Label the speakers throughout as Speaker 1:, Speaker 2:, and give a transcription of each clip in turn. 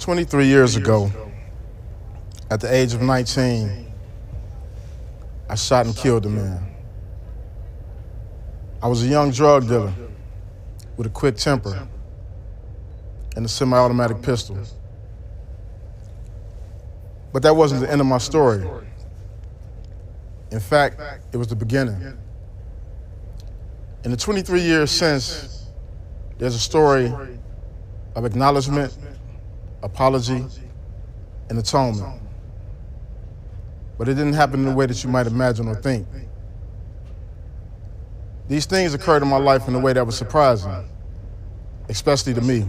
Speaker 1: 23 years ago, at the age of 19, I shot and killed a man. I was a young drug dealer with a quick temper and a semi-automatic pistol. But that wasn't the end of my story. In fact, it was the beginning. In the 23 years since, there's a story of acknowledgement, apology, and atonement. But it didn't happen in the way that you might imagine or think. These things occurred in my life in a way that was surprising, especially to me.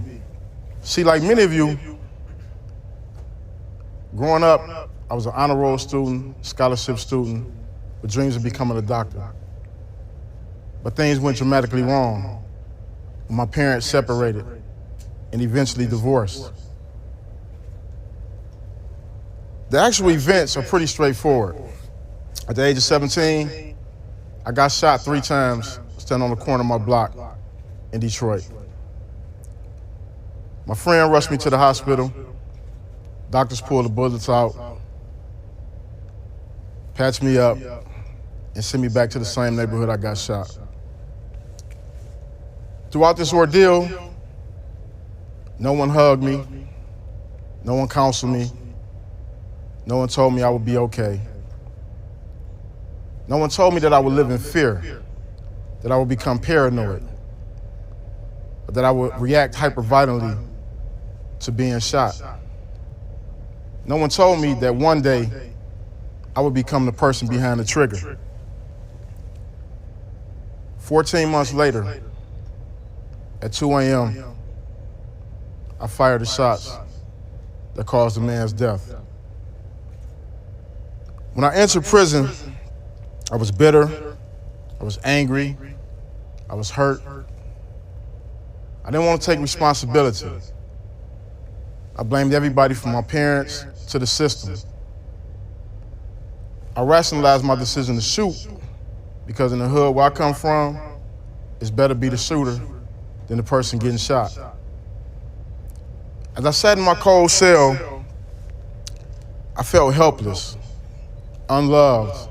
Speaker 1: See, like many of you, growing up, I was an honor roll student, scholarship student, with dreams of becoming a doctor. But things went dramatically wrong when my parents separated and eventually divorced. The actual events are pretty straightforward. At the age of 17, I got shot 3 times standing on the corner of my block in Detroit. My friend rushed me to the hospital. Doctors pulled the bullets out, patched me up, and sent me back to the same neighborhood I got shot. Throughout this ordeal, no one hugged me, no one counseled me, no one told me I would be okay. No one told me that I would live in fear, that I would become paranoid, or that I would react hyperviolently to being shot. No one told me that one day I would become the person behind the trigger. 14 months later, at 2 a.m., I fired the shots that caused the man's death. When I entered prison, I was bitter, I was angry, I was hurt. I didn't want to take responsibility. I blamed everybody from my parents to the system. I rationalized my decision to shoot because in the hood where I come from, it's better be the shooter than the person getting shot. As I sat in my cold cell, I felt helpless, unloved,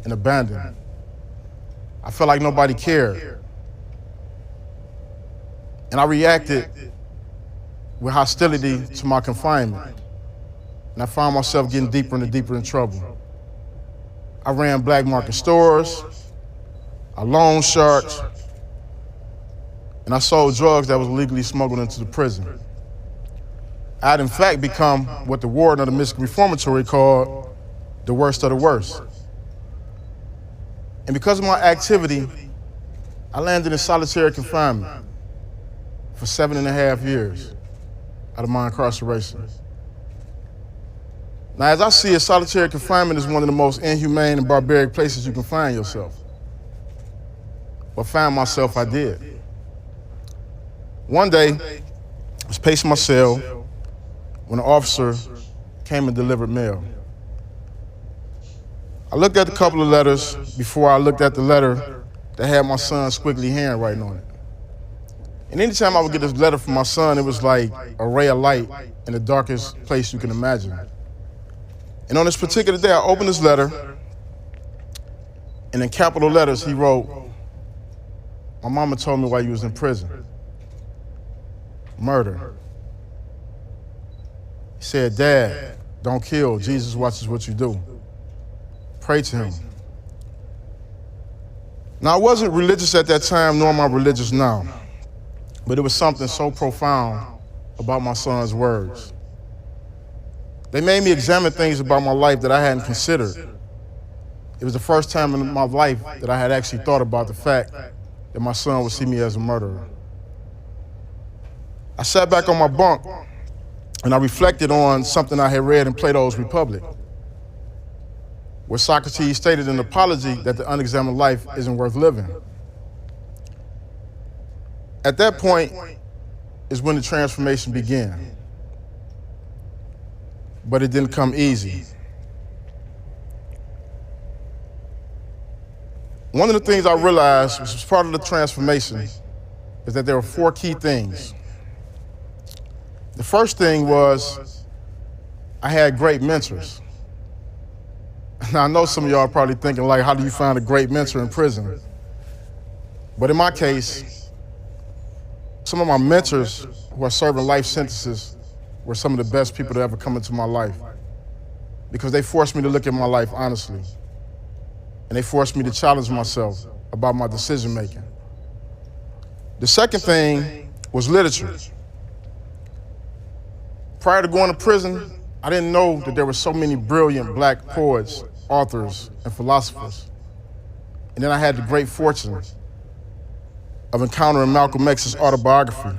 Speaker 1: and abandoned. I felt like nobody cared. And I reacted with hostility to my confinement. And I found myself getting deeper and deeper in trouble. I ran black market stores, I loaned sharks, and I sold drugs that was illegally smuggled into the prison. I had in fact become what the warden of the Michigan Reformatory called the worst of the worst. And because of my activity, I landed in solitary confinement for 7.5 years out of my incarceration. Now, as I see it, solitary confinement is one of the most inhumane and barbaric places you can find yourself. But find myself, I did. One day, I was pacing my cell when an officer came and delivered mail. I looked at a couple of letters before I looked at the letter that had my son's squiggly handwriting on it. And anytime I would get this letter from my son, it was like a ray of light in the darkest place you can imagine. And on this particular day, I opened this letter, and in capital letters, he wrote, "My mama told me while you was in prison. Murder." He said, "Dad, don't kill. Jesus watches what you do. Pray to him." Now, I wasn't religious at that time, nor am I religious now, but it was something so profound about my son's words. They made me examine things about my life that I hadn't considered. It was the first time in my life that I had actually thought about the fact that my son would see me as a murderer. I sat back on my bunk and I reflected on something I had read in Plato's Republic, where Socrates stated an apology that the unexamined life isn't worth living. At that point is when the transformation began. But it didn't come easy. One of the things I realized, which was part of the transformation, is that there were 4 key things. The The first thing was I had great mentors. Now, I know some of y'all are probably thinking, like, how do you find a great mentor in prison? But in my case, some of my mentors who are serving life sentences were some of the best people that ever come into my life, because they forced me to look at my life honestly. And they forced me to challenge myself about my decision making. The second thing was literature. Prior to going to prison, I didn't know that there were so many brilliant black poets, authors, and philosophers. And then I had the great fortune of encountering Malcolm X's autobiography.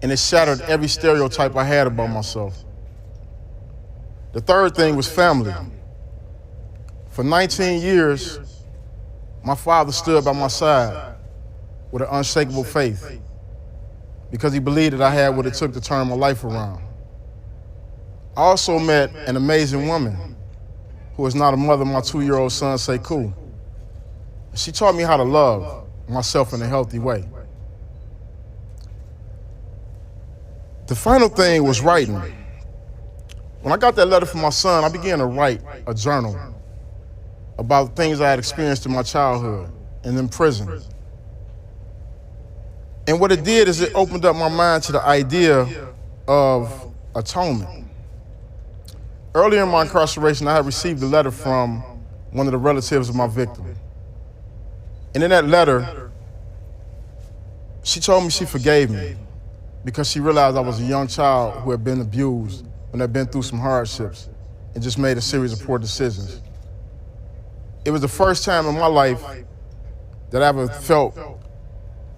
Speaker 1: And it shattered every stereotype I had about myself. The third thing was family. For 19 years, my father stood by my side with an unshakable faith, because he believed that I had what it took to turn my life around. I also met an amazing woman who is now the mother of my 2-year-old son, Sekou. She taught me how to love myself in a healthy way. The final thing was writing. When I got that letter from my son, I began to write a journal about things I had experienced in my childhood and in prison. And what it did is it opened up my mind to the idea of atonement. Earlier in my incarceration, I had received a letter from one of the relatives of my victim. And in that letter, she told me she forgave me because she realized I was a young child who had been abused and had been through some hardships and just made a series of poor decisions. It was the first time in my life that I ever felt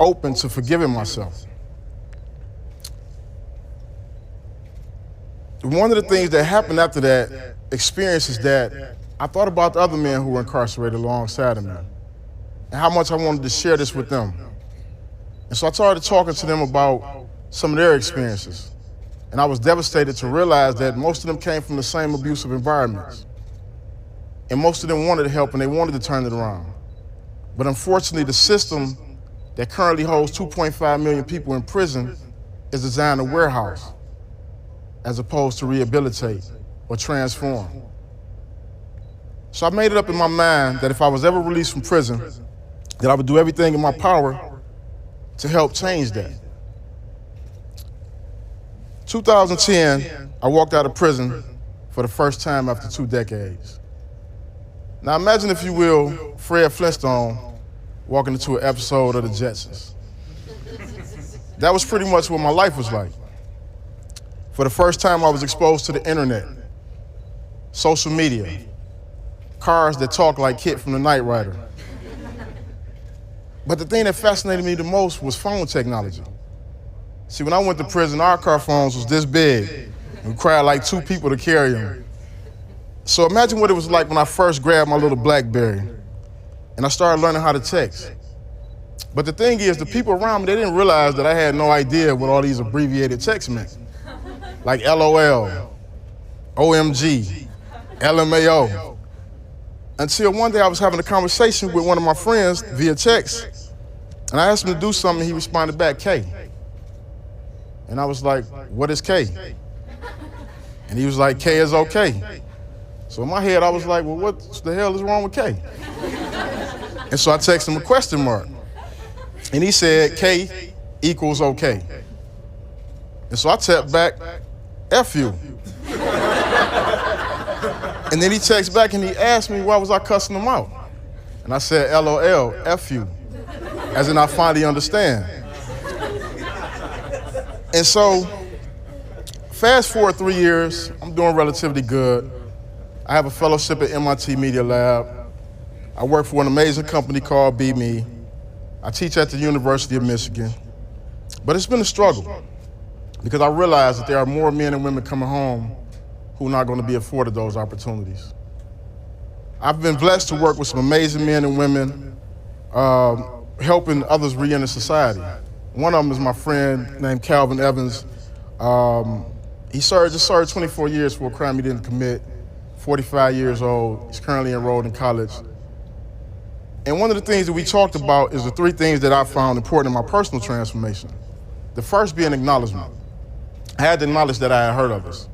Speaker 1: open to forgiving myself. One of the things that happened after that experience is that I thought about the other men who were incarcerated alongside of me and how much I wanted to share this with them. And so I started talking to them about some of their experiences. And I was devastated to realize that most of them came from the same abusive environments. And most of them wanted help and they wanted to turn it around. But unfortunately, the system that currently holds 2.5 million people in prison is designed to warehouse as opposed to rehabilitate or transform. So I made it up in my mind that if I was ever released from prison, that I would do everything in my power to help change that. 2010, I walked out of prison for the first time after 2 decades. Now imagine, if you will, Fred Flintstone walking into an episode of the Jetsons. That was pretty much what my life was like. For the first time, I was exposed to the internet, social media, cars that talk like Kit from the Knight Rider. But the thing that fascinated me the most was phone technology. See, when I went to prison, our car phones was this big. It required like 2 people to carry them. So imagine what it was like when I first grabbed my little BlackBerry and I started learning how to text. But the thing is, the people around me, they didn't realize that I had no idea what all these abbreviated texts meant. Like LOL, OMG, LMAO. Until one day I was having a conversation with one of my friends via text, and I asked him to do something, and he responded back, K. And I was like, what is K? And he was like, K is okay. So in my head, I was like, well, what the hell is wrong with K? And so I texted him a question mark. And he said, K equals okay. And so I tapped back, F you. And then he texted back and he asked me why was I cussing him out. And I said, LOL, F you, as in I finally understand. And so, fast forward 3 years, I'm doing relatively good. I have a fellowship at MIT Media Lab. I work for an amazing company called Be Me. I teach at the University of Michigan. But it's been a struggle because I realize that there are more men and women coming home who are not going to be afforded those opportunities. I've been blessed to work with some amazing men and women helping others re-enter society. One of them is my friend named Calvin Evans. He just served 24 years for a crime he didn't commit, 45 years old. He's currently enrolled in college. And one of the things that we talked about is the 3 things that I found important in my personal transformation. The first being acknowledgement. I had to acknowledge that I had hurt others.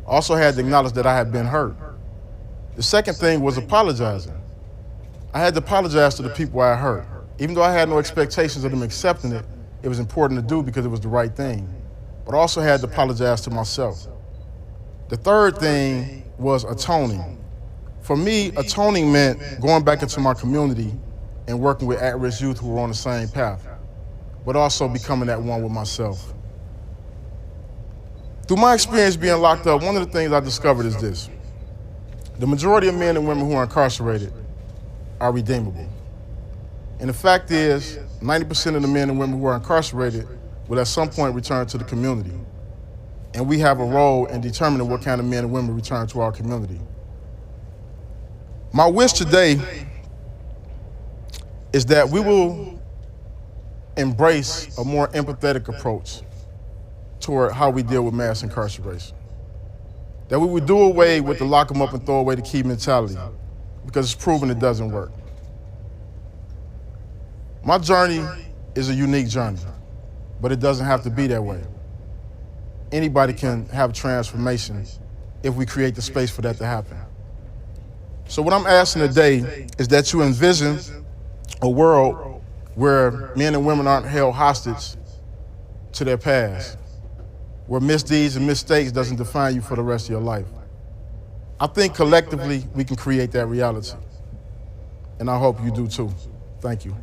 Speaker 1: I also had to acknowledge that I had been hurt. The second thing was apologizing. I had to apologize to the people I hurt. Even though I had no expectations of them accepting it, it was important to do because it was the right thing. But I also had to apologize to myself. The third thing was atoning. For me, atoning meant going back into my community and working with at-risk youth who were on the same path, but also becoming that one with myself. Through my experience being locked up, one of the things I discovered is this. The majority of men and women who are incarcerated are redeemable. And the fact is, 90% of the men and women who are incarcerated will at some point return to the community. And we have a role in determining what kind of men and women return to our community. My wish today is that we will embrace a more empathetic approach toward how we deal with mass incarceration. That we would do away with the lock them up and throw away the key mentality, because it's proven it doesn't work. My journey is a unique journey, but it doesn't have to be that way. Anybody can have transformation if we create the space for that to happen. So what I'm asking today is that you envision a world where men and women aren't held hostage to their past, where misdeeds and mistakes doesn't define you for the rest of your life. I think collectively we can create that reality, and I hope you do too. Thank you.